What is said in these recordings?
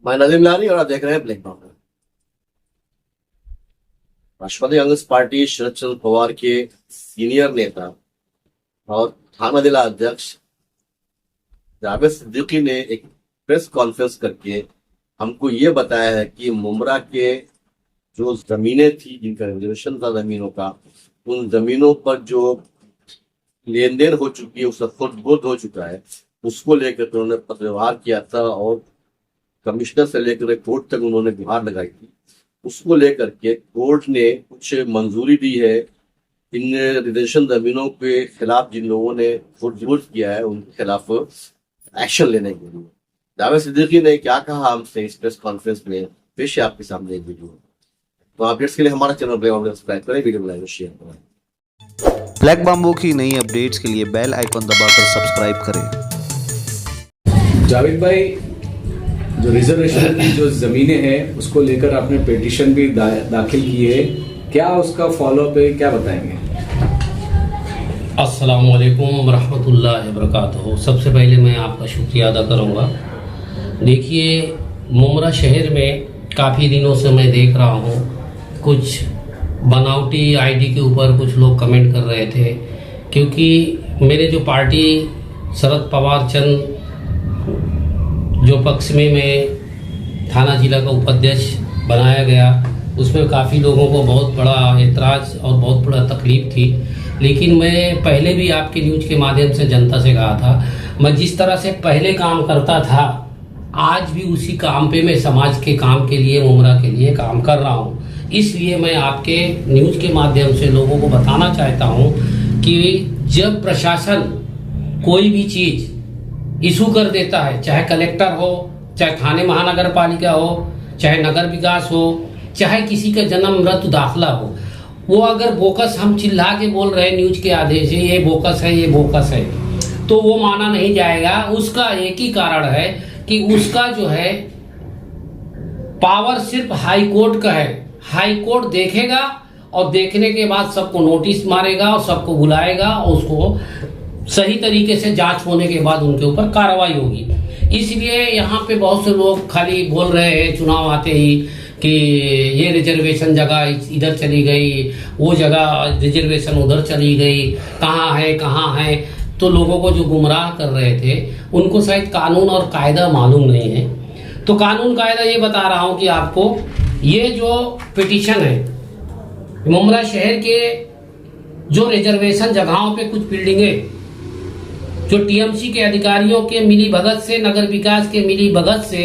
मैं नदीम लारी और आप देख रहे हैं ब्लैक बॉम्ब। राष्ट्रवादी कांग्रेस पार्टी शरद चंद्र पवार के सीनियर नेता और थाना जिला अध्यक्ष जावेद सिद्दीकी ने एक प्रेस कॉन्फ्रेंस करके हमको ये बताया है कि मुमरा के जो जमीनें थी, जिनका रिजर्वेशन था जमीनों का, उन जमीनों पर जो लेन देन हो चुकी है, उसका खुद हो चुका है, उसको लेकर के उन्होंने पत्र व्यवहार किया था और कमिश्नर से लेकर कोर्ट तक उन्होंने गुहार लगाई थी। उसको लेकर के कोर्ट ने कुछ मंजूरी दी है इन रिजर्वेशन जमीनों के खिलाफ जिन लोगों ने विरोध किया है उनके खिलाफ एक्शन लेने के लिए। जावेद सिद्दीकी ने क्या कहा हमसे इस प्रेस कॉन्फ्रेंस में, पेश है आपके सामने एक वीडियो। तो अपडेट्स के लिए हमारा चैनल सब्सक्राइब करें, वीडियो को लाइक और शेयर करें। ब्लैक बाम्बू की नई अपडेट्स के लिए बेल आइकन दबाकर सब्सक्राइब करें। जावेद भाई, जो रिजर्वेशन की जो ज़मीनें हैं उसको लेकर आपने पिटीशन भी दाखिल की है, क्या उसका फॉलोअप है, क्या बताएंगे? अस्सलामु अलैकुम रहमतुल्लाहि वबरकातुहू। सबसे पहले मैं आपका शुक्रिया अदा करूँगा। देखिए, मुमरा शहर में काफ़ी दिनों से मैं देख रहा हूँ कुछ बनावटी आईडी के ऊपर कुछ लोग कमेंट कर रहे थे, क्योंकि मेरे जो पार्टी शरद पवार चंद जो पक्ष में मैं थाना जिला का उपाध्यक्ष बनाया गया, उसमें काफ़ी लोगों को बहुत बड़ा एतराज़ और बहुत बड़ा तकलीफ़ थी। लेकिन मैं पहले भी आपके न्यूज़ के माध्यम से जनता से कहा था, मैं जिस तरह से पहले काम करता था आज भी उसी काम पे मैं समाज के काम के लिए, मुमरा के लिए काम कर रहा हूँ। इसलिए मैं आपके न्यूज़ के माध्यम से लोगों को बताना चाहता हूँ कि जब प्रशासन कोई भी चीज़ इशू कर देता है, चाहे कलेक्टर हो, चाहे थाने महानगर पालिका हो, चाहे नगर विकास हो, चाहे किसी का जन्म मृत्यु दाखिला हो, वो अगर बोकस हम चिल्ला के बोल रहे हैं न्यूज के आदेश से ये बोकस है, ये बोकस है, तो वो माना नहीं जाएगा। उसका एक ही कारण है कि उसका जो है पावर सिर्फ हाई कोर्ट का है। हाई कोर्ट देखेगा और देखने के बाद सबको नोटिस मारेगा और सबको बुलाएगा और उसको सही तरीके से जांच होने के बाद उनके ऊपर कार्रवाई होगी। इसलिए यहाँ पे बहुत से लोग खाली बोल रहे हैं चुनाव आते ही कि ये रिजर्वेशन जगह इधर चली गई, वो जगह रिजर्वेशन उधर चली गई, कहाँ है। तो लोगों को जो गुमराह कर रहे थे उनको शायद कानून और कायदा मालूम नहीं है। तो कानून कायदा ये बता रहा हूँ कि आपको ये जो पिटीशन है, मुमरा शहर के जो रिजर्वेशन जगहों पे कुछ बिल्डिंगें जो टीएमसी के अधिकारियों के मिली भगत से, नगर विकास के मिली भगत से,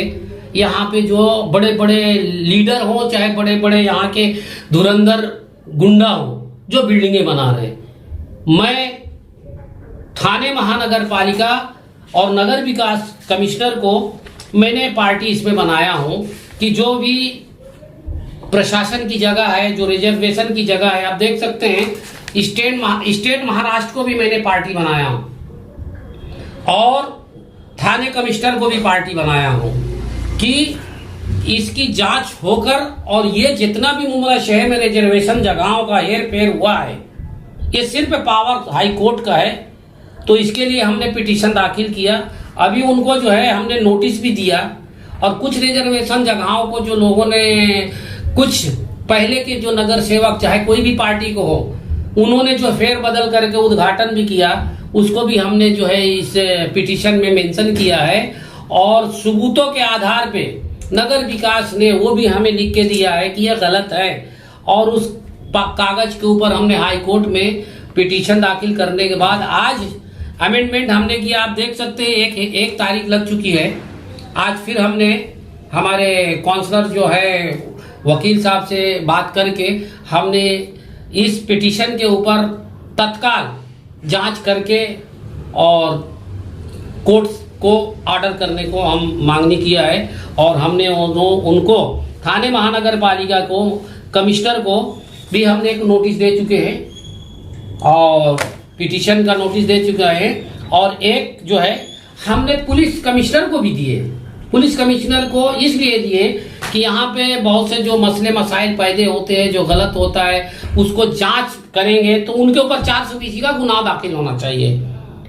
यहाँ पे जो बड़े बड़े लीडर हो, चाहे बड़े बड़े यहाँ के धुरंधर गुंडा हो, जो बिल्डिंगें बना रहे, मैं थाने महानगर पालिका और नगर विकास कमिश्नर को मैंने पार्टी इसमें बनाया हूँ कि जो भी प्रशासन की जगह है, जो रिजर्वेशन की जगह है, आप देख सकते हैं स्टेट महाराष्ट्र को भी मैंने पार्टी बनाया हूँ और थाने कमिश्नर को भी पार्टी बनाया हूँ कि इसकी जांच होकर, और ये जितना भी मुमरा शहर में रिजर्वेशन जगहों का हेर फेर हुआ है ये सिर्फ पावर हाई कोर्ट का है। तो इसके लिए हमने पिटीशन दाखिल किया। अभी उनको जो है हमने नोटिस भी दिया और कुछ रिजर्वेशन जगहों को जो लोगों ने, कुछ पहले के जो नगर सेवक चाहे कोई भी पार्टी को हो, उन्होंने जो फेर बदल करके उद्घाटन भी किया, उसको भी हमने जो है इस पिटीशन में मेंशन किया है। और सबूतों के आधार पे नगर विकास ने वो भी हमें लिख के दिया है कि यह गलत है, और उस कागज के ऊपर हमने हाई कोर्ट में पिटीशन दाखिल करने के बाद आज अमेंडमेंट हमने किया। आप देख सकते हैं एक तारीख लग चुकी है। आज फिर हमने हमारे काउंसलर जो है वकील साहब से बात करके हमने इस पिटीशन के ऊपर तत्काल जांच करके और कोर्ट को ऑर्डर करने को हम मांगनी किया है। और हमने उनको थाने महानगर पालिका को, कमिश्नर को भी हमने एक नोटिस दे चुके हैं और पिटीशन का नोटिस दे चुका है। और एक जो है हमने पुलिस कमिश्नर को भी दिए। पुलिस कमिश्नर को इसलिए दिए कि यहाँ पे बहुत से जो मसले मसाइल पैदे होते हैं, जो गलत होता है उसको जांच करेंगे तो उनके ऊपर 420 का गुनाह दाखिल होना चाहिए।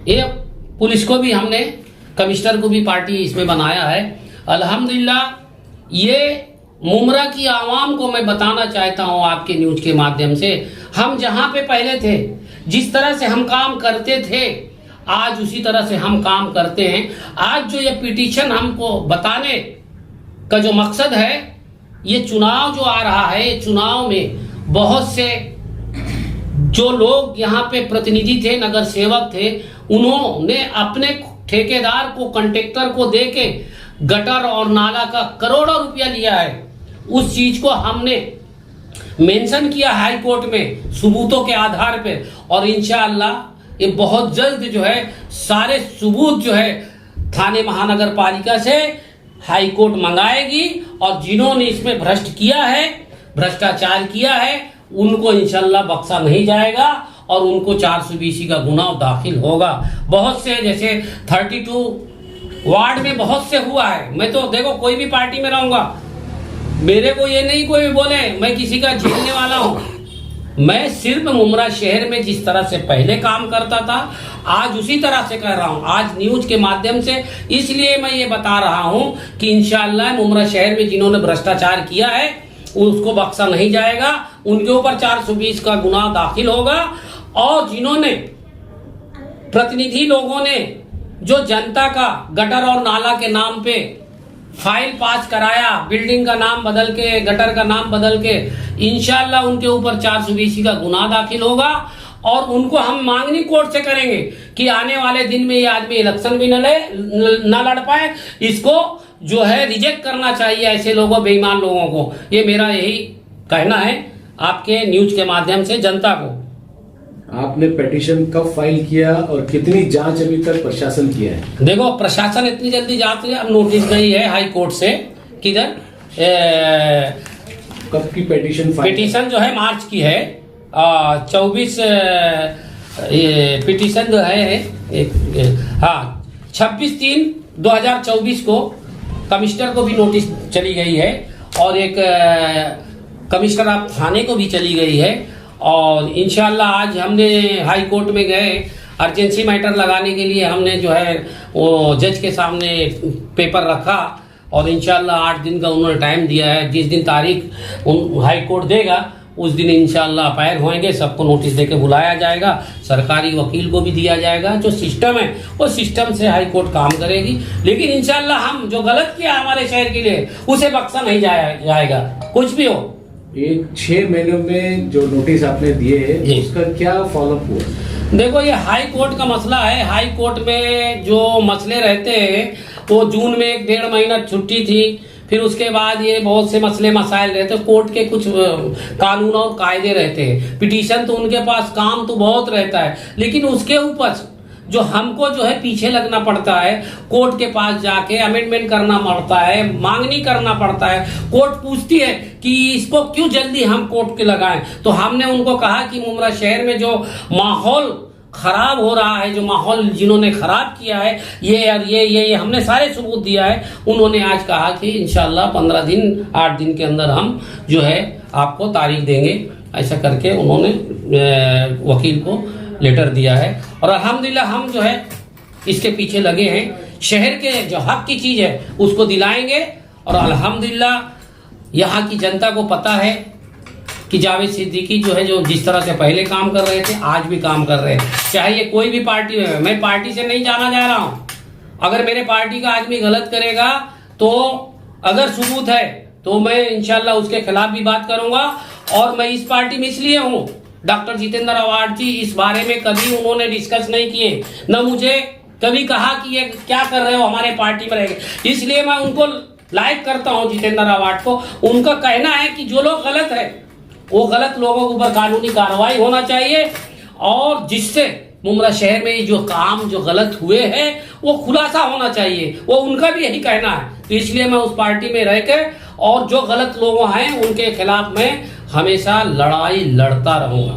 ये पुलिस को भी हमने, कमिश्नर को भी पार्टी इसमें बनाया है। अल्हम्दुलिल्लाह ये मुमरा की आवाम को मैं बताना चाहता हूं आपके न्यूज के माध्यम से, हम जहां पे पहले थे, जिस तरह से हम काम करते थे, आज उसी तरह से हम काम करते हैं। आज जो ये पिटीशन हमको बताने का जो मकसद है, ये चुनाव जो आ रहा है, ये चुनाव में बहुत से जो लोग यहाँ पे प्रतिनिधि थे, नगर सेवक थे, उन्होंने अपने ठेकेदार को, कॉन्ट्रैक्टर को देके गटर और नाला का करोड़ों रुपया लिया है। उस चीज को हमने मेंशन किया हाई कोर्ट में सबूतों के आधार पे, और इंशाअल्लाह ये बहुत जल्द जो है सारे सबूत जो है थाने महानगर पालिका से हाई कोर्ट मंगाएगी, और जिन्होंने इसमें भ्रष्ट किया है, भ्रष्टाचार किया है, उनको इंशाअल्लाह बख्शा नहीं जाएगा और उनको 420 का गुनाह दाखिल होगा। बहुत से जैसे 32 वार्ड में बहुत से हुआ है। मैं तो देखो कोई भी पार्टी में रहूंगा, मेरे को ये नहीं कोई बोले मैं किसी का झेलने वाला हूं। मैं सिर्फ मुमरा शहर में जिस तरह से पहले काम करता था, आज उसी तरह से कर रहा हूं। आज न्यूज के माध्यम से इसलिए मैं ये बता रहा हूं कि इंशाअल्लाह मुमरा शहर में जिन्होंने भ्रष्टाचार किया है उसको बख्शा नहीं जाएगा, उनके ऊपर 420 का गुनाह दाखिल होगा। और जिन्होंने प्रतिनिधि लोगों ने जो जनता का गटर और नाला के नाम पे फाइल पास कराया, बिल्डिंग का नाम बदल के, गटर का नाम बदल के, इंशाअल्लाह उनके ऊपर 420 का गुनाह दाखिल होगा। और उनको हम मांगनी कोर्ट से करेंगे कि आने वाले दिन में ये आदमी इलेक्शन भी न लड़ पाए, इसको जो है रिजेक्ट करना चाहिए ऐसे लोगों, बेईमान लोगों को। ये मेरा यही कहना है आपके न्यूज के माध्यम से जनता को। आपने पिटीशन कब फाइल किया और कितनी जांच अभी तक प्रशासन किया है? देखो प्रशासन इतनी जल्दी जाती है, अब नोटिस गई है हाई कोर्ट से, किधर कब की पिटीशन जो है मार्च की है, 24 पिटीशन जो है 26/3/2024 को कमिश्नर को भी नोटिस चली गई है, और एक कमिश्नर आप थाने को भी चली गई है। और इंशाल्लाह आज हमने हाई कोर्ट में गए, अर्जेंसी मैटर लगाने के लिए हमने जो है वो जज के सामने पेपर रखा, और इंशाल्लाह 8 दिन का उन्होंने टाइम दिया है। जिस दिन तारीख हाई कोर्ट देगा उस दिन इंशाल्लाह अपायर होंगे, सबको नोटिस देके बुलाया जाएगा, सरकारी वकील को भी दिया जाएगा। जो सिस्टम है वो सिस्टम से हाई कोर्ट काम करेगी, लेकिन इंशाल्लाह हम जो गलत किया हमारे शहर के लिए उसे बख्शा नहीं जाएगा, कुछ भी हो। एक 6 महीनों में जो नोटिस आपने दिए है उसका क्या फॉलोअप हुआ? देखो ये हाई कोर्ट का मसला है। हाई कोर्ट में जो मसले रहते हैं वो जून में 1-1.5 महीना छुट्टी थी, फिर उसके बाद ये बहुत से मसले मसाइल रहते हैं, कोर्ट के कुछ कानून और कायदे रहते हैं। पिटीशन तो उनके पास काम तो बहुत रहता है, लेकिन उसके ऊपर जो हमको जो है पीछे लगना पड़ता है, कोर्ट के पास जाके अमेंडमेंट करना पड़ता है, मांगनी करना पड़ता है। कोर्ट पूछती है कि इसको क्यों जल्दी हम कोर्ट के लगाएं, तो हमने उनको कहा कि मुमरा शहर में जो माहौल खराब हो रहा है, जो माहौल जिन्होंने खराब किया है, ये और ये हमने सारे सबूत दिया है। उन्होंने आज कहा कि इंशाल्लाह 15 दिन 8 दिन के अंदर हम जो है आपको तारीख देंगे, ऐसा करके उन्होंने वकील को लेटर दिया है। और अल्हम्दुलिल्लाह हम जो है इसके पीछे लगे हैं, शहर के जो हक की चीज है उसको दिलाएंगे। और अल्हम्दुलिल्लाह यहाँ की जनता को पता है कि जावेद सिद्दीकी जो है, जो जिस तरह से पहले काम कर रहे थे आज भी काम कर रहे हैं, चाहे ये कोई भी पार्टी है। मैं पार्टी से नहीं जाना जा रहा हूँ, अगर मेरे पार्टी का आदमी गलत करेगा तो अगर सबूत है तो मैं इंशाल्लाह उसके खिलाफ भी बात करूंगा। और मैं इस पार्टी में इसलिए हूँ, डॉक्टर जितेंद्र अवार्ड जी इस बारे में कभी उन्होंने डिस्कस नहीं किए, न मुझे कभी कहा कि ये क्या कर रहे हो हमारे पार्टी में रहेंगे, इसलिए मैं उनको लाइक करता हूँ जितेंद्र अवार्ड को। उनका कहना है कि जो लोग गलत है वो गलत लोगों के ऊपर कानूनी कार्रवाई होना चाहिए, और जिससे मुमरा शहर में जो काम जो गलत हुए हैं वो खुलासा होना चाहिए, वो उनका भी यही कहना है। तो इसलिए मैं उस पार्टी में रह के और जो गलत लोग हैं उनके खिलाफ मैं हमेशा लड़ाई लड़ता रहूंगा।